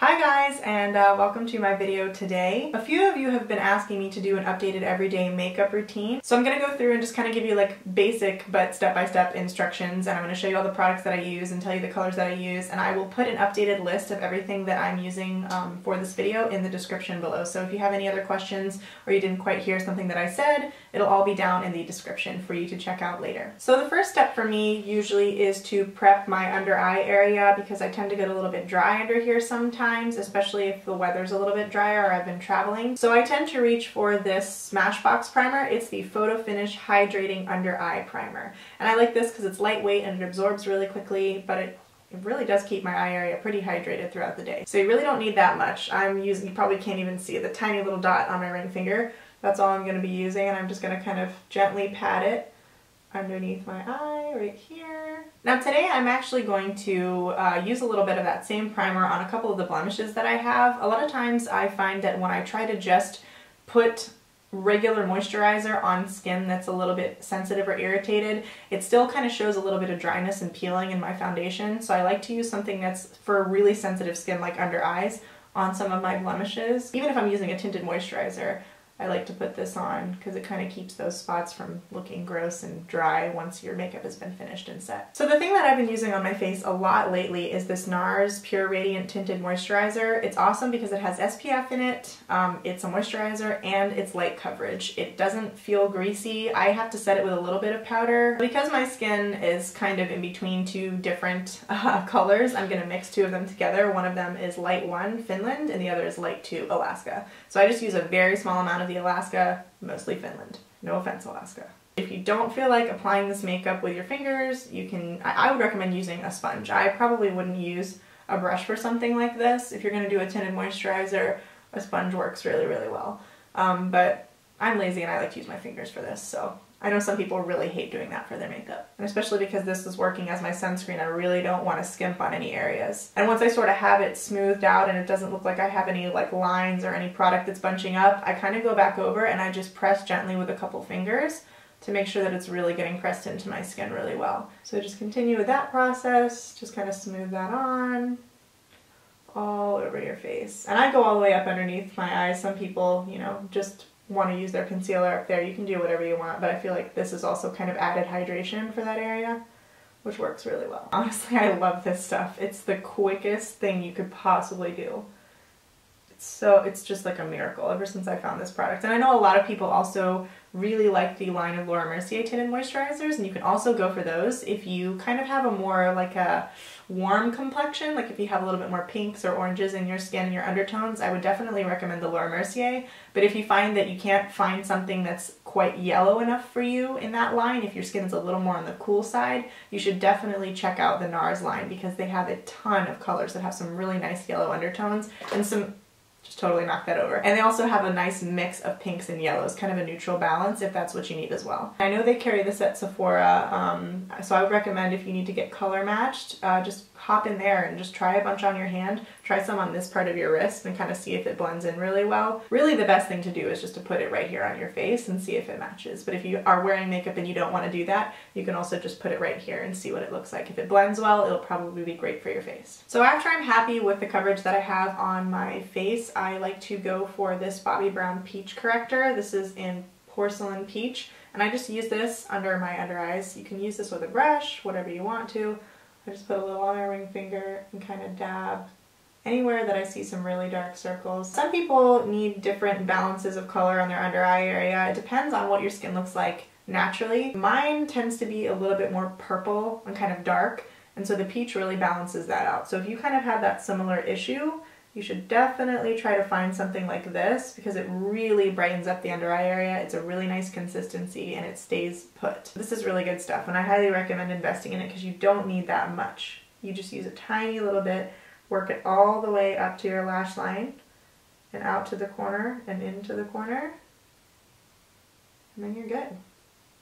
Hi guys, and welcome to my video today. A few of you have been asking me to do an updated everyday makeup routine, so I'm going to go through and just kind of give you like basic but step-by-step instructions, and I'm going to show you all the products that I use and tell you the colors that I use, and I will put an updated list of everything that I'm using for this video in the description below. So if you have any other questions or you didn't quite hear something that I said, it'll all be down in the description for you to check out later. So the first step for me usually is to prep my under eye area because I tend to get a little bit dry under here sometimes, especially if the weather's a little bit drier or I've been traveling. So I tend to reach for this Smashbox primer. It's the Photo Finish Hydrating Under Eye Primer. And I like this because it's lightweight and it absorbs really quickly, but it really does keep my eye area pretty hydrated throughout the day. So you really don't need that much. I'm using, you probably can't even see the tiny little dot on my ring finger. That's all I'm going to be using, and I'm just going to kind of gently pat it underneath my eye right here. Now today I'm actually going to use a little bit of that same primer on a couple of the blemishes that I have. A lot of times I find that when I try to just put regular moisturizer on skin that's a little bit sensitive or irritated, it still kind of shows a little bit of dryness and peeling in my foundation. So I like to use something that's for really sensitive skin like under eyes on some of my blemishes. Even if I'm using a tinted moisturizer, I like to put this on because it kind of keeps those spots from looking gross and dry once your makeup has been finished and set. So the thing that I've been using on my face a lot lately is this NARS Pure Radiant Tinted Moisturizer. It's awesome because it has SPF in it, it's a moisturizer, and it's light coverage. It doesn't feel greasy. I have to set it with a little bit of powder. Because my skin is kind of in between two different colors, I'm going to mix two of them together. One of them is Light 1 Finland and the other is Light 2 Alaska. So I just use a very small amount of the Alaska, mostly Finland. No offense, Alaska. If you don't feel like applying this makeup with your fingers, you can, I would recommend using a sponge. I probably wouldn't use a brush for something like this. If you're going to do a tinted moisturizer, a sponge works really, really well. But I'm lazy and I like to use my fingers for this, so I know some people really hate doing that for their makeup. And especially because this is working as my sunscreen, I really don't want to skimp on any areas. And once I sort of have it smoothed out and it doesn't look like I have any like lines or any product that's bunching up, I kind of go back over and I just press gently with a couple fingers to make sure that it's really getting pressed into my skin really well. So just continue with that process, just kind of smooth that on all over your face. And I go all the way up underneath my eyes. Some people, you know, just want to use their concealer up there. You can do whatever you want, but I feel like this is also kind of added hydration for that area, which works really well. Honestly, I love this stuff. It's the quickest thing you could possibly do. It's just like a miracle ever since I found this product. And I know a lot of people also really like the line of Laura Mercier tinted moisturizers, and you can also go for those if you kind of have a more like a warm complexion, like if you have a little bit more pinks or oranges in your skin and your undertones. I would definitely recommend the Laura Mercier. But if you find that you can't find something that's quite yellow enough for you in that line, if your skin is a little more on the cool side, you should definitely check out the NARS line because they have a ton of colors that have some really nice yellow undertones and some just totally knock that over. And they also have a nice mix of pinks and yellows, kind of a neutral balance if that's what you need as well. I know they carry this at Sephora, so I would recommend if you need to get color matched, just hop in there and just try a bunch on your hand. Try some on this part of your wrist and kind of see if it blends in really well. Really the best thing to do is just to put it right here on your face and see if it matches. But if you are wearing makeup and you don't want to do that, you can also just put it right here and see what it looks like. If it blends well, it'll probably be great for your face. So after I'm happy with the coverage that I have on my face, I like to go for this Bobbi Brown Peach Corrector. This is in Porcelain Peach, and I just use this under my under eyes. You can use this with a brush, whatever you want to. I just put a little on my ring finger and kind of dab anywhere that I see some really dark circles. Some people need different balances of color on their under eye area. It depends on what your skin looks like naturally. Mine tends to be a little bit more purple and kind of dark, and so the peach really balances that out. So if you kind of have that similar issue, you should definitely try to find something like this because it really brightens up the under eye area. It's a really nice consistency and it stays put. This is really good stuff and I highly recommend investing in it because you don't need that much. You just use a tiny little bit, work it all the way up to your lash line and out to the corner and into the corner, and then you're good.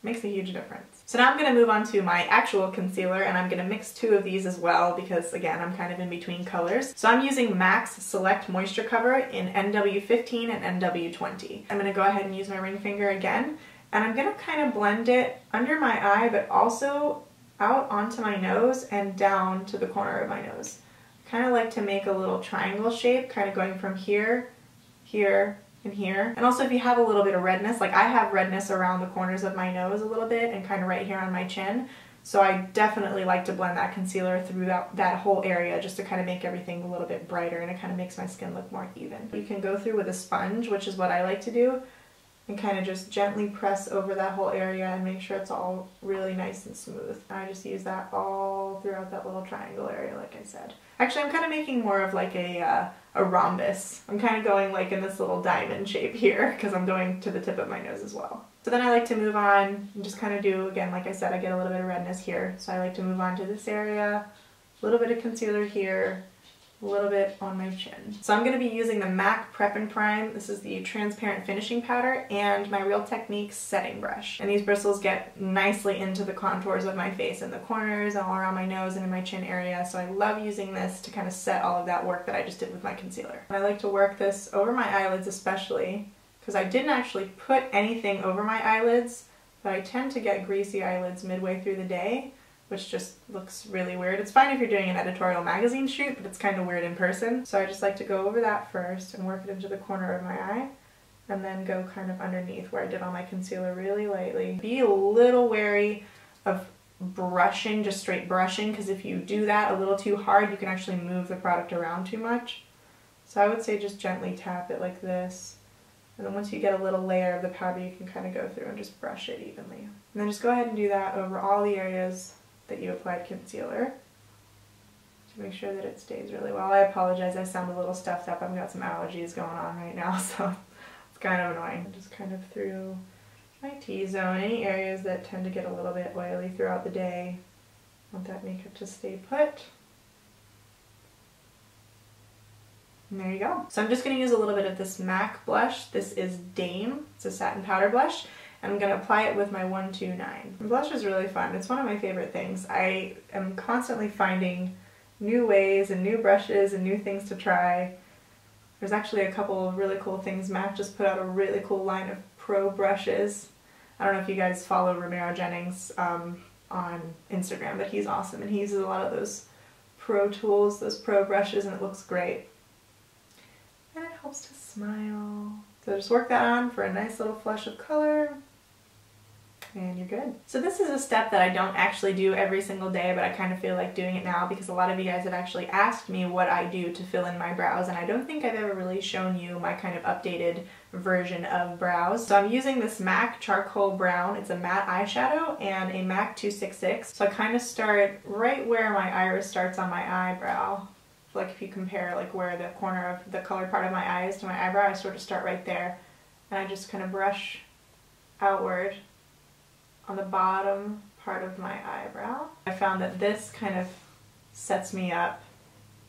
Makes a huge difference. So now I'm going to move on to my actual concealer, and I'm going to mix two of these as well because again I'm kind of in between colors. So I'm using MAC's Select Moisturecover in NW15 and NW20. I'm going to go ahead and use my ring finger again, and I'm going to kind of blend it under my eye but also out onto my nose and down to the corner of my nose. kind of like to make a little triangle shape, kind of going from here, here, and here. And also if you have a little bit of redness, like I have redness around the corners of my nose a little bit and kind of right here on my chin. So I definitely like to blend that concealer through that whole area just to kind of make everything a little bit brighter, and it kind of makes my skin look more even. You can go through with a sponge, which is what I like to do, and kind of just gently press over that whole area and make sure it's all really nice and smooth. And I just use that all throughout that little triangle area, like I said. Actually, I'm kind of making more of like a rhombus. I'm kind of going like in this little diamond shape here because I'm going to the tip of my nose as well. So then I like to move on and just kind of do, again, like I said, I get a little bit of redness here. So I like to move on to this area, a little bit of concealer here, a little bit on my chin. So I'm going to be using the MAC Prep+Prime. This is the transparent finishing powder, and my RealTechniques setting brush. And these bristles get nicely into the contours of my face, in the corners, and all around my nose and in my chin area. So I love using this to kind of set all of that work that I just did with my concealer. And I like to work this over my eyelids especially, because I didn't actually put anything over my eyelids, but I tend to get greasy eyelids midway through the day, which just looks really weird. It's fine if you're doing an editorial magazine shoot, but it's kind of weird in person. So I just like to go over that first and work it into the corner of my eye, and then go kind of underneath where I did all my concealer really lightly. Be a little wary of brushing, just straight brushing, because if you do that a little too hard, you can actually move the product around too much. So I would say just gently tap it like this. And then once you get a little layer of the powder, you can kind of go through and just brush it evenly. And then just go ahead and do that over all the areas that you applied concealer to make sure that it stays really well. I apologize, I sound a little stuffed up. I've got some allergies going on right now, so it's kind of annoying. Just kind of through my T-zone, any areas that tend to get a little bit oily throughout the day. I want that makeup to stay put. And there you go. So I'm just going to use a little bit of this MAC blush. This is Dame. It's a satin powder blush. And I'm going to apply it with my 129. The blush is really fun. It's one of my favorite things. I am constantly finding new ways and new brushes and new things to try. There's actually a couple of really cool things. MAC just put out a really cool line of pro brushes. I don't know if you guys follow Romero Jennings on Instagram, but he's awesome. And he uses a lot of those pro tools, those pro brushes, and it looks great. And it helps to smile. So just work that on for a nice little flush of color, and you're good. So this is a step that I don't actually do every single day, but I kind of feel like doing it now because a lot of you guys have actually asked me what I do to fill in my brows, and I don't think I've ever really shown you my kind of updated version of brows. So I'm using this MAC Charcoal Brown. It's a matte eyeshadow and a MAC 266. So I kind of start right where my iris starts on my eyebrow. Like if you compare like where the corner of the colored part of my eye is to my eyebrow, I sort of start right there, and I just kind of brush outward on the bottom part of my eyebrow. I found that this kind of sets me up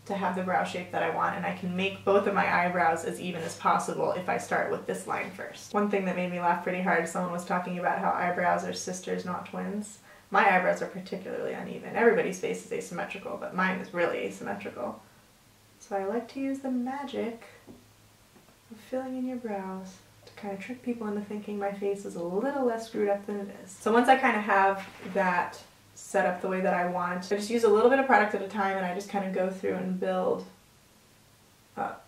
to have the brow shape that I want, and I can make both of my eyebrows as even as possible if I start with this line first. One thing that made me laugh pretty hard, someone was talking about how eyebrows are sisters, not twins. My eyebrows are particularly uneven. Everybody's face is asymmetrical, but mine is really asymmetrical. So I like to use the magic of filling in your brows to kind of trick people into thinking my face is a little less screwed up than it is. So once I kind of have that set up the way that I want, I just use a little bit of product at a time, and I just kind of go through and build up.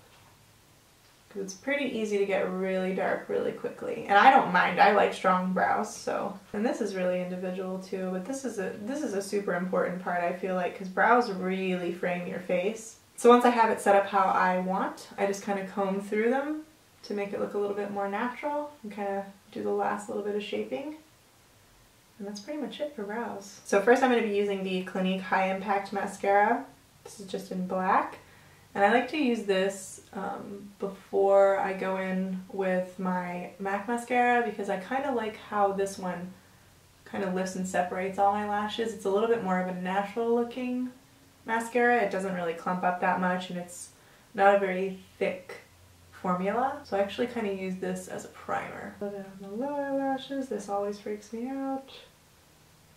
Because it's pretty easy to get really dark really quickly. And I don't mind, I like strong brows, so. And this is really individual too, but this is a super important part, I feel like, because brows really frame your face. So once I have it set up how I want, I just kind of comb through them to make it look a little bit more natural and kind of do the last little bit of shaping. And that's pretty much it for brows. So first I'm going to be using the Clinique High Impact Mascara. This is just in black. And I like to use this before I go in with my MAC mascara because I kind of like how this one kind of lifts and separates all my lashes. It's a little bit more of a natural looking mascara. It doesn't really clump up that much, and it's not a very thick formula. So I actually kind of use this as a primer. A little bit on the lower lashes. This always freaks me out.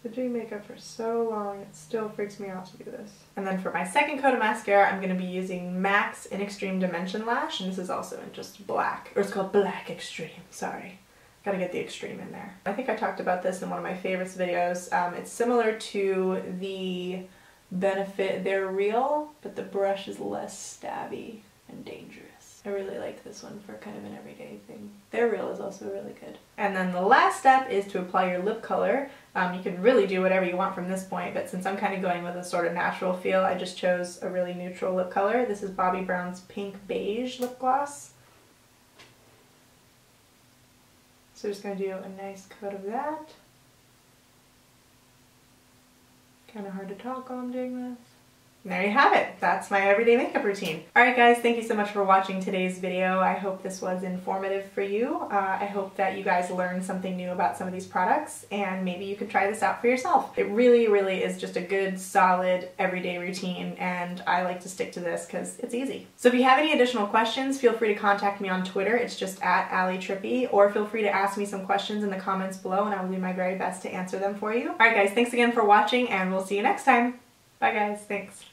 I've been doing makeup for so long, it still freaks me out to do this. And then for my second coat of mascara, I'm going to be using MAC's in Extreme Dimension Lash, and this is also in just black. Or it's called Black Extreme, sorry. Gotta get the extreme in there. I think I talked about this in one of my favorites videos. It's similar to the benefit. They're real, but the brush is less stabby and dangerous. I really like this one for kind of an everyday thing. Their Real is also really good. And then the last step is to apply your lip color. You can really do whatever you want from this point, but since I'm kind of going with a sort of natural feel, I just chose a really neutral lip color. This is Bobbi Brown's Pink Beige lip gloss. So just going to do a nice coat of that. Kind of hard to talk while I'm doing this. And there you have it. That's my everyday makeup routine. Alright guys, thank you so much for watching today's video. I hope this was informative for you. I hope that you guys learned something new about some of these products and maybe you could try this out for yourself. It really, really is just a good, solid, everyday routine and I like to stick to this because it's easy. So if you have any additional questions, feel free to contact me on Twitter. It's just @AlliTrippy, or feel free to ask me some questions in the comments below and I will do my very best to answer them for you. Alright guys, thanks again for watching and we'll see you next time. Bye guys, thanks.